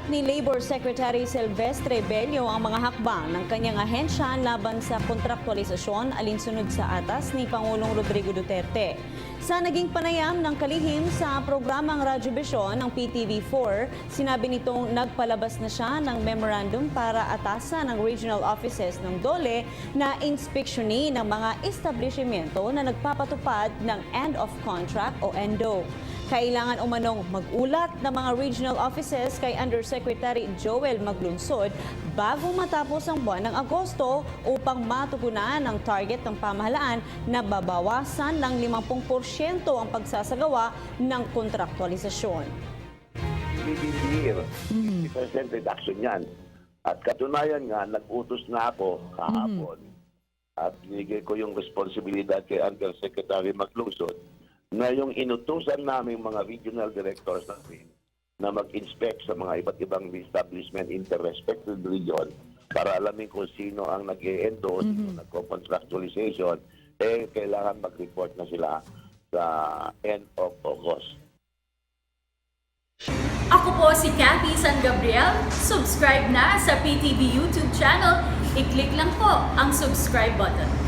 Iniulat ni Labor Secretary Silvestre Bello ang mga hakbang ng kanyang ahensya laban sa kontraktualisasyon alinsunod sa atas ni Pangulong Rodrigo Duterte. Sa naging panayam ng kalihim sa programang Radyobisyon ng PTV4, sinabi nitong nagpalabas na siya ng memorandum para atasan ng regional offices ng DOLE na inspeksyonin ng mga establishmento na nagpapatupad ng end of contract o ENDO. Kailangan umanong mag-ulat ng mga regional offices kay Undersecretary Joel Maglunsod bago matapos ang buwan ng Agosto upang matugunan ang target ng pamahalaan na babawasan ng 50% ang pagsasagawa ng kontraktualisasyon. Bibigil, 50% reduction yan. At katunayan nga, nag-utos na ako kahapon at binigay ko yung responsibilidad kay Undersecretary Maglunsod na yung inutusan namin mga regional directors natin na mag-inspect sa mga iba't ibang establishment in the respective region para alamin kung sino ang nag-e-endorse, sino nagko-contractualization, kailangan mag-report na sila sa end of August. Ako po si Cathy San Gabriel. Subscribe na sa PTV YouTube channel. I-click lang po ang subscribe button.